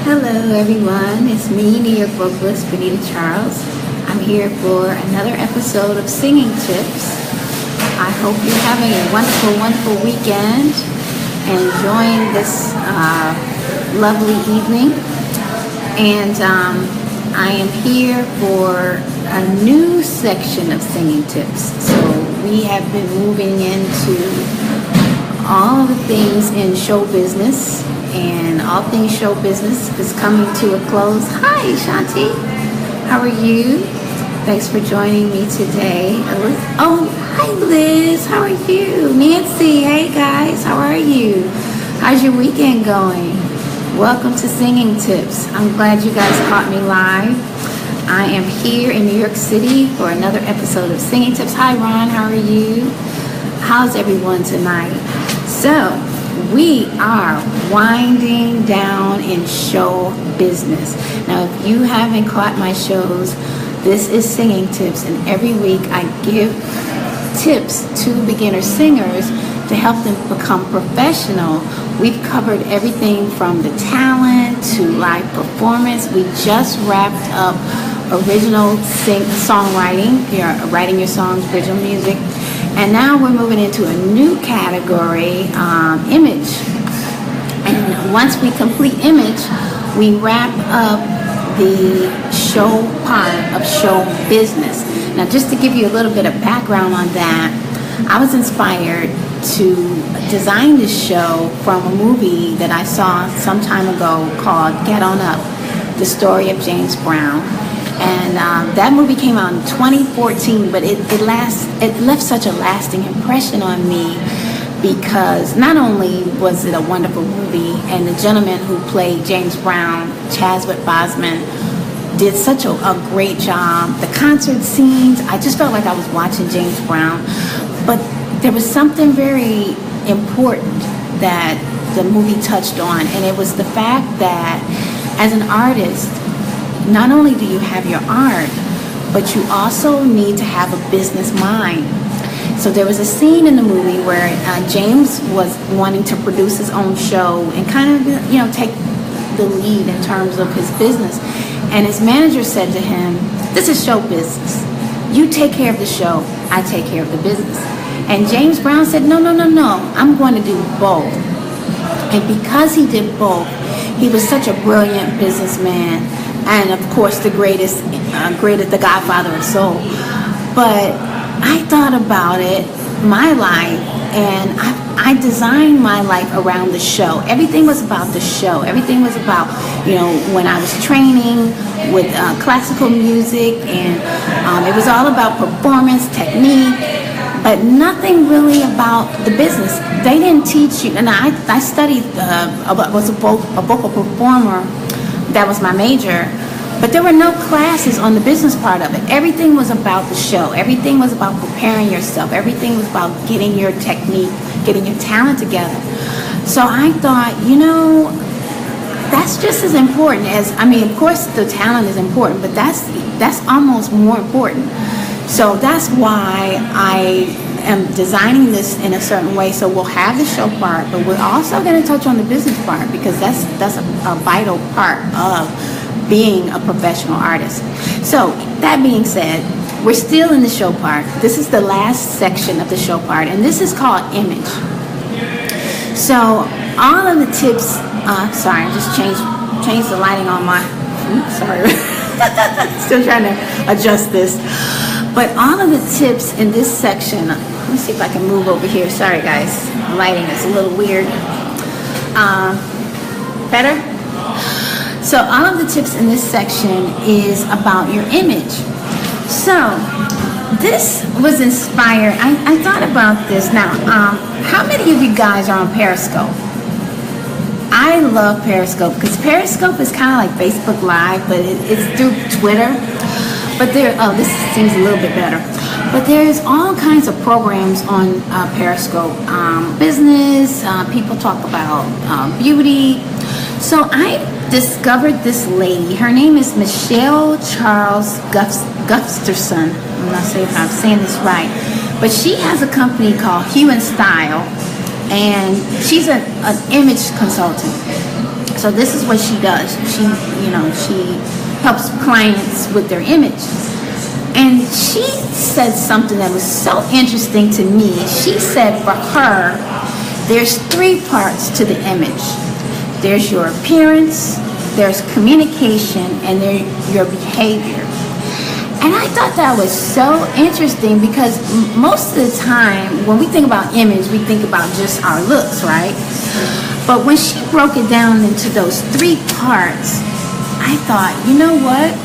Hello everyone, it's me, New York vocalist Benita Charles. I'm here for another episode of Singing Tips. I hope you're having a wonderful, wonderful weekend and enjoying this lovely evening. And I am here for a new section of Singing Tips. So we have been moving into all the things in show business. And all things show business is coming to a close. Hi, Shanti. How are you? Thanks for joining me today. Oh, hi, Liz. How are you? Nancy. Hey, guys. How are you? How's your weekend going? Welcome to Singing Tips. I'm glad you guys caught me live. I am here in New York City for another episode of Singing Tips. Hi, Ron. How are you? How's everyone tonight? So, we are winding down in show business. Now, if you haven't caught my shows, this is Singing Tips, and every week I give tips to beginner singers to help them become professional. We've covered everything from the talent to live performance. We just wrapped up original songwriting, writing your songs, original music. And now we're moving into a new category, image. And once we complete image, we wrap up the show part of show business. Now, just to give you a little bit of background on that, I was inspired to design this show from a movie that I saw some time ago called Get On Up, the story of James Brown. And that movie came out in 2014, but it left such a lasting impression on me because not only was it a wonderful movie, and the gentleman who played James Brown, Chadwick Boseman, did such a great job. The concert scenes, I just felt like I was watching James Brown, but there was something very important that the movie touched on, and it was the fact that as an artist, not only do you have your art, but you also need to have a business mind. So there was a scene in the movie where James was wanting to produce his own show and kind of, take the lead in terms of his business. And his manager said to him, "This is show business. You take care of the show, I take care of the business." And James Brown said, "No, I'm going to do both." And because he did both, he was such a brilliant businessman. And of course, the greatest, the godfather of soul. But I thought about it, my life, and I designed my life around the show. Everything was about the show. Everything was about, when I was training with classical music, and it was all about performance, technique, but nothing really about the business. They didn't teach you, and I studied, was a vocal performer. That was my major, but there were no classes on the business part of it. Everything was about the show. Everything was about preparing yourself. Everything was about getting your technique, getting your talent together. So I thought, that's just as important as, of course the talent is important, but that's almost more important. So that's why I am designing this in a certain way. So we'll have the show part, but we're also going to touch on the business part because that's a vital part of being a professional artist. So that being said, we're still in the show part. This is the last section of the show part, and this is called image. So all of the tips, sorry, I just changed the lighting on my, sorry, still trying to adjust this. But all of the tips in this section, let me see if I can move over here. Sorry guys, the lighting is a little weird. Better? So all of the tips in this section is about your image. So this was inspired, I thought about this. Now, how many of you guys are on Periscope? I love Periscope because Periscope is kind of like Facebook Live, but it's through Twitter. But this seems a little bit better. But there's all kinds of programs on Periscope. Business, people talk about beauty. So I discovered this lady. Her name is Michelle Charles Gustafson. I'm not sure if I'm saying this right. But she has a company called Hue and Style. And she's an image consultant. So this is what she does. She helps clients with their image. And she said something that was so interesting to me. She said for her, there's 3 parts to the image. There's your appearance, there's communication, and there's your behavior. And I thought that was so interesting because most of the time when we think about image, we think about just our looks, right? But when she broke it down into those 3 parts, I thought, you know what?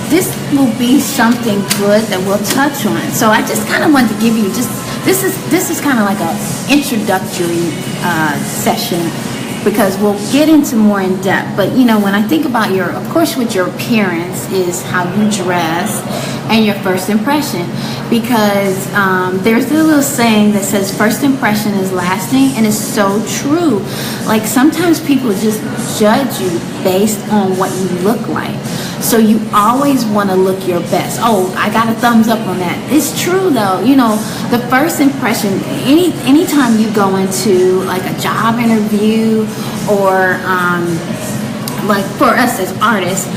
This will be something good that we'll touch on. So I just kind of wanted to give you this is kind of like a introductory session, because we'll get into more in depth. But when I think about of course with your appearance is how you dress and your first impression, because there's a little saying that says first impression is lasting, and it's so true. Like sometimes people just judge you based on what you look like. So you always want to look your best. Oh, I got a thumbs up on that. It's true though. The first impression, anytime you go into like a job interview or like for us as artists,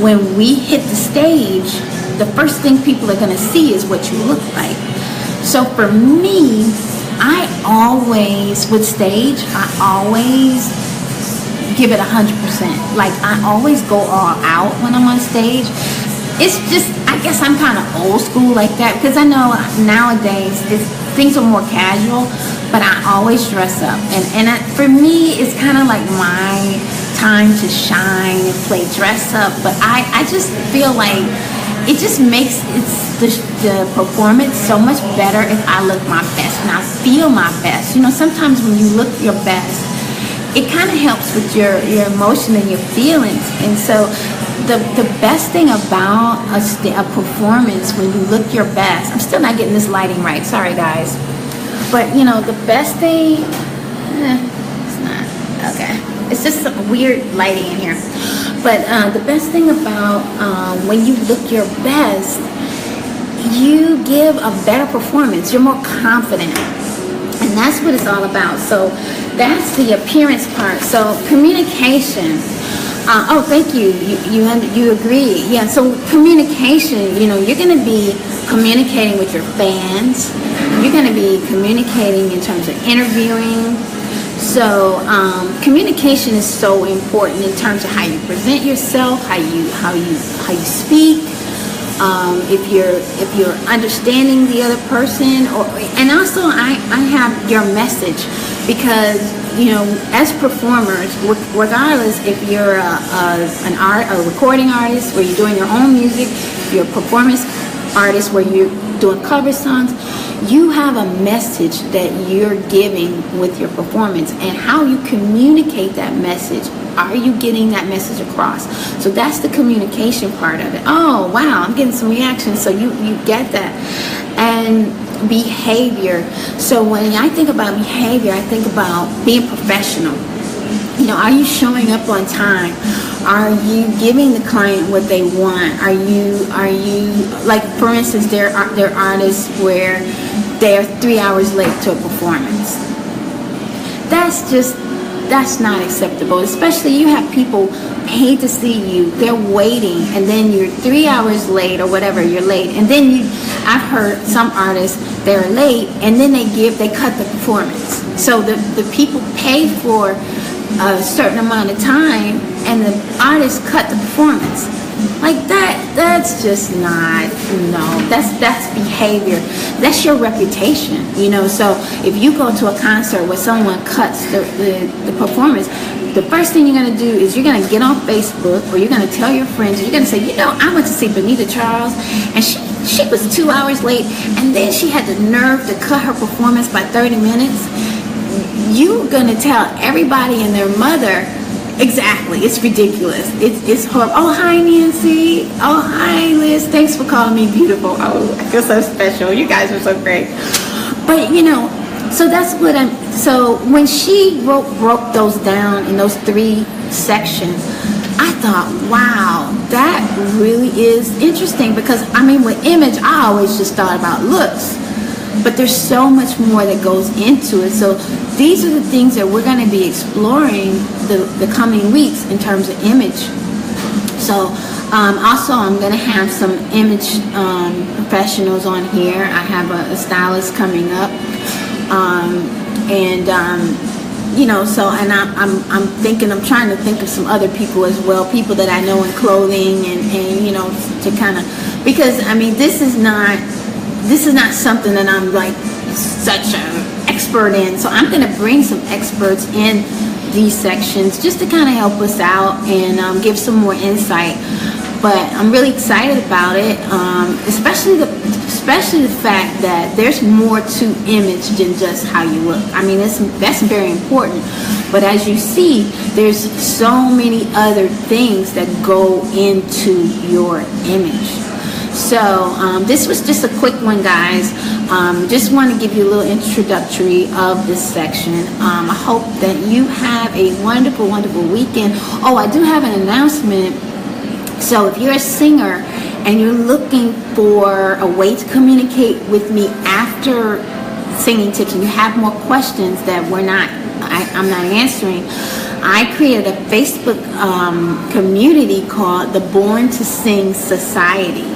when we hit the stage, the first thing people are going to see is what you look like. So for me, I always, with stage, I always give it 100%. Like I always go all out when I'm on stage. It's just, I guess I'm kind of old school like that, because I know nowadays things are more casual, but I always dress up. And for me, it's kind of like my time to shine and play dress up. But I just feel like it just makes the performance so much better if I look my best and I feel my best. Sometimes when you look your best, it kind of helps with your emotion and your feelings. And so the best thing about a performance when you look your best, I'm still not getting this lighting right, sorry guys, but the best thing, it's not, okay, it's just some weird lighting in here. But the best thing about when you look your best, you give a better performance, you're more confident. And that's what it's all about. So that's the appearance part. So communication. Oh, thank you. You agree. Yeah. So communication. You're going to be communicating with your fans. You're going to be communicating in terms of interviewing. So communication is so important in terms of how you present yourself, how you speak. If you're understanding the other person, and also I have your message, because as performers, regardless if you're a recording artist where you're doing your own music, if you're a performance artist where you're doing cover songs, you have a message that you're giving with your performance, and how you communicate that message. Are you getting that message across? So that's the communication part of it. Oh, wow, I'm getting some reaction. So you get that. And behavior. So when I think about behavior, I think about being professional. Are you showing up on time? Are you giving the client what they want? Are you like, for instance, there are artists where they are 3 hours late to a performance. That's not acceptable. Especially you have people paid to see you, they're waiting, and then you're 3 hours late or whatever, you're late, and then I've heard some artists, they're late, and then they cut the performance. So the people pay for a certain amount of time, and the artist cut the performance. Like that's just not, that's behavior. That's your reputation, So if you go to a concert where someone cuts the performance, the first thing you're going to do is you're going to get on Facebook, or you're going to tell your friends, and you're going to say, I went to see Benita Charles, and she was 2 hours late, and then she had the nerve to cut her performance by 30 minutes. You're going to tell everybody and their mother. Exactly. It's ridiculous. It's horrible. Oh, hi, Nancy. Oh, hi, Liz. Thanks for calling me beautiful. Oh, I feel so special. You guys are so great. But, so that's what so when she broke those down in those 3 sections, I thought, wow, that really is interesting, because, with image, I always just thought about looks. but there's so much more that goes into it. So these are the things that we're going to be exploring the coming weeks in terms of image. So also I'm going to have some image professionals on here. I have a stylist coming up, you know, so, and I'm trying to think of some other people as well, people that I know in clothing, and you know, to kind of, because I mean, this is not something that I'm like such an expert in. So I'm going to bring some experts in these sections just to kind of help us out and give some more insight. But I'm really excited about it, especially the fact that there's more to image than just how you look. I mean, that's very important. But as you see, there's so many other things that go into your image. So this was just a quick one, guys. Just want to give you a little introductory of this section. I hope that you have a wonderful, wonderful weekend. Oh, I do have an announcement. So if you're a singer and you're looking for a way to communicate with me after singing tips, and you have more questions that I'm not answering, I created a Facebook community called the Born to Sing Society.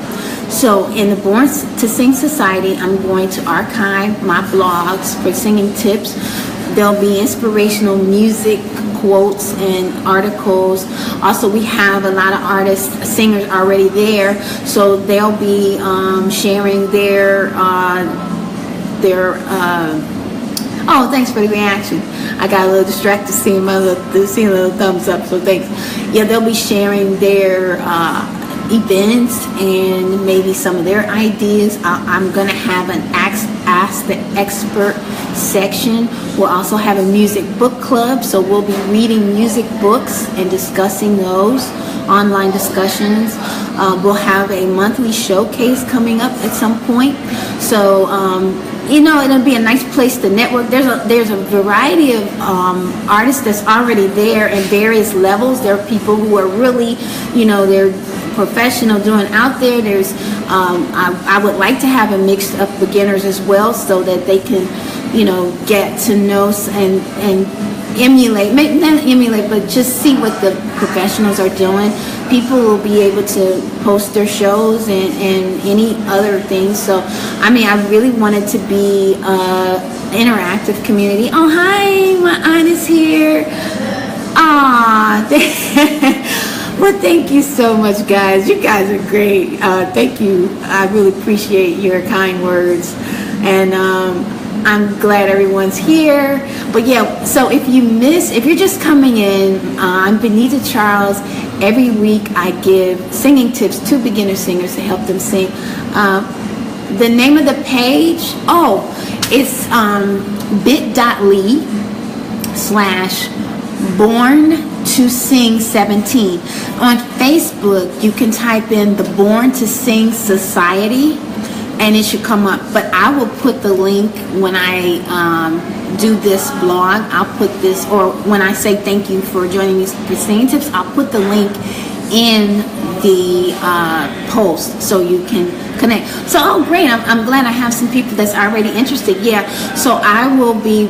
So in the Born to Sing Society, I'm going to archive my blogs for singing tips. There'll be inspirational music, quotes, and articles. Also, we have a lot of artists, singers already there, so they'll be sharing their oh, thanks for the reaction. I got a little distracted seeing a little thumbs up, so thanks. Yeah, they'll be sharing their events and maybe some of their ideas. I'm going to have an Ask the Expert section. We'll also have a music book club, so we'll be reading music books and discussing those, online discussions. We'll have a monthly showcase coming up at some point. So you know, it'll be a nice place to network. There's a variety of artists that's already there in various levels. There are people who are really, you know, they're professional doing out there. There's I would like to have a mix of beginners as well, so that they can, you know, get to know and emulate, maybe not emulate, but just see what the professionals are doing. People will be able to post their shows and any other things. So I mean, I really want it to be an interactive community. Oh, hi, my aunt is here. Well, thank you so much, guys. You guys are great. Thank you. I really appreciate your kind words, and I'm glad everyone's here. But yeah, so if you're just coming in, I'm Benita Charles. Every week I give singing tips to beginner singers to help them sing. The name of the page, it's bit.ly/born-to-sing17. On Facebook, you can type in the Born to Sing Society, and it should come up. But I will put the link when I do this blog. I'll put this, or when I say thank you for joining me for singing tips, I'll put the link in the post so you can connect. So, oh great, I'm glad I have some people that's already interested. Yeah, so I will be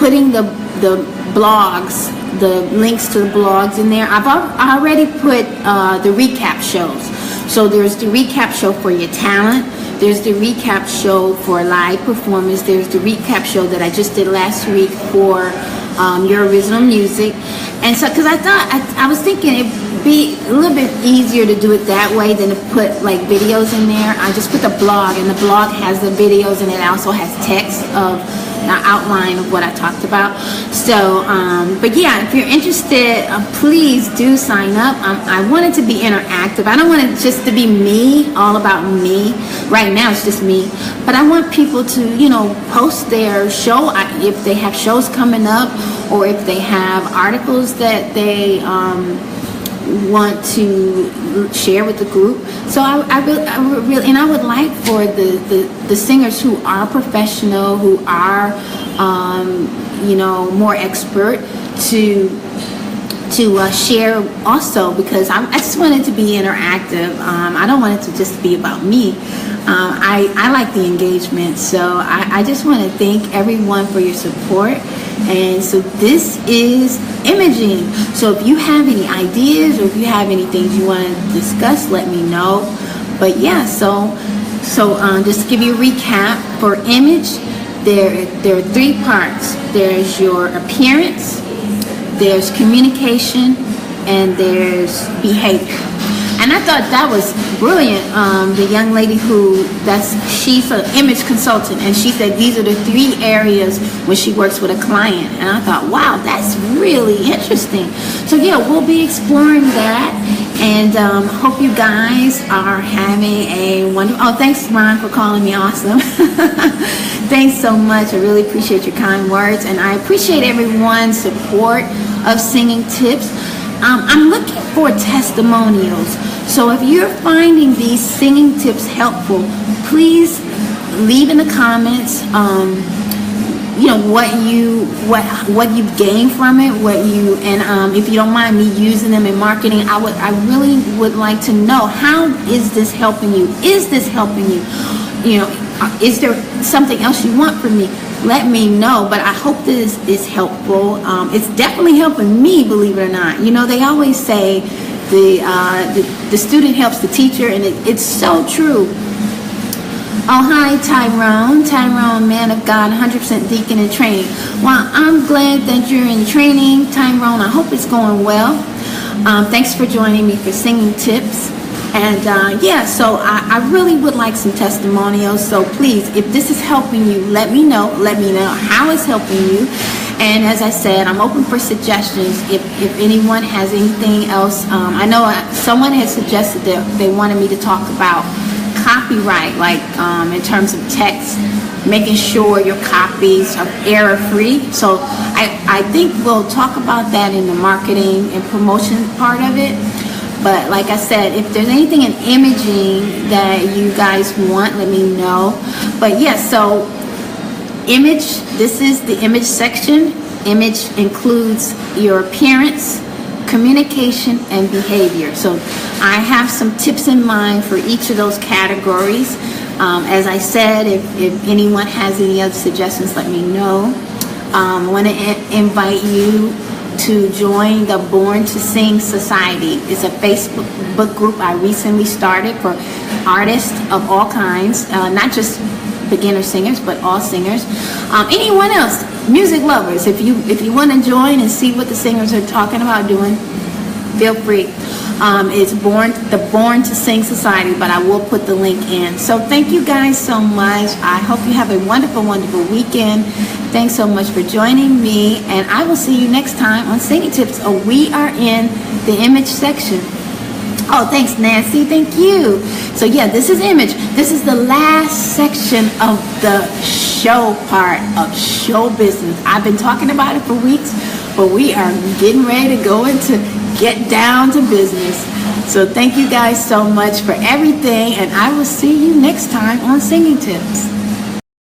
putting the blogs, the links to the blogs in there. I've already put the recap shows. So there's the recap show for your talent. There's the recap show for live performance. There's the recap show that I just did last week for your original music. And so, because I was thinking it'd be a little bit easier to do it that way than to put like videos in there. I just put the blog, and the blog has the videos, and it also has text of an outline of what I talked about. So, but yeah, if you're interested, please do sign up. I want it to be interactive. I don't want it just to be me, all about me. Right now it's just me, but I want people to, you know, post their show if they have shows coming up, or if they have articles that they want to share with the group. So I really, and I would like for the singers who are professional, who are you know, more expert, to share also, because I just want it to be interactive. I don't want it to just be about me. I like the engagement. So I just want to thank everyone for your support. And so this is imaging. So if you have any ideas or if you have any things you want to discuss, let me know. But yeah, so just to give you a recap, for image, there are three parts. There's your appearance, there's communication, and there's behavior. And I thought that was brilliant. The young lady she's an image consultant, and she said these are the three areas when she works with a client. And I thought, wow, that's really interesting. So yeah, we'll be exploring that, and hope you guys are having a wonderful. Oh, thanks, Ron, for calling me awesome. Thanks so much. I really appreciate your kind words, and I appreciate everyone's support of Singing Tips. I'm looking for testimonials. So if you're finding these singing tips helpful, please leave in the comments, what you've gained from it, and if you don't mind me using them in marketing, I really would like to know, how is this helping you? Is this helping you? Is there something else you want from me? Let me know. But I hope this is helpful. It's definitely helping me, believe it or not. They always say the student helps the teacher, and it's so true. Oh, hi, Tyrone, man of God, 100% deacon in training. Well, I'm glad that you're in training, Tyrone. I hope it's going well. Thanks for joining me for Singing Tips. And yeah, so I really would like some testimonials. So please, if this is helping you, let me know. Let me know how it's helping you. And as I said, I'm open for suggestions. If anyone has anything else, I know someone has suggested that they wanted me to talk about copyright, like in terms of text, making sure your copies are error-free. So I think we'll talk about that in the marketing and promotion part of it. But like I said, if there's anything in imaging that you guys want, let me know. But yeah, so image, this is the image section. Image includes your appearance, communication, and behavior. So I have some tips in mind for each of those categories. As I said, if anyone has any other suggestions, let me know. I want to invite you to join the Born to Sing Society. It's a Facebook group I recently started for artists of all kinds, not just beginner singers, but all singers. Anyone else, music lovers, if you want to join and see what the singers are talking about doing, feel free. It's the Born to Sing Society, but I will put the link in. So thank you guys so much. I hope you have a wonderful, wonderful weekend. Thanks so much for joining me, and I will see you next time on Singing Tips. Oh, we are in the image section. Oh, thanks, Nancy. Thank you. So yeah, this is image. This is the last section of the show part of show business. I've been talking about it for weeks, but we are getting ready to go into get down to business. So thank you guys so much for everything, and I will see you next time on Singing Tips.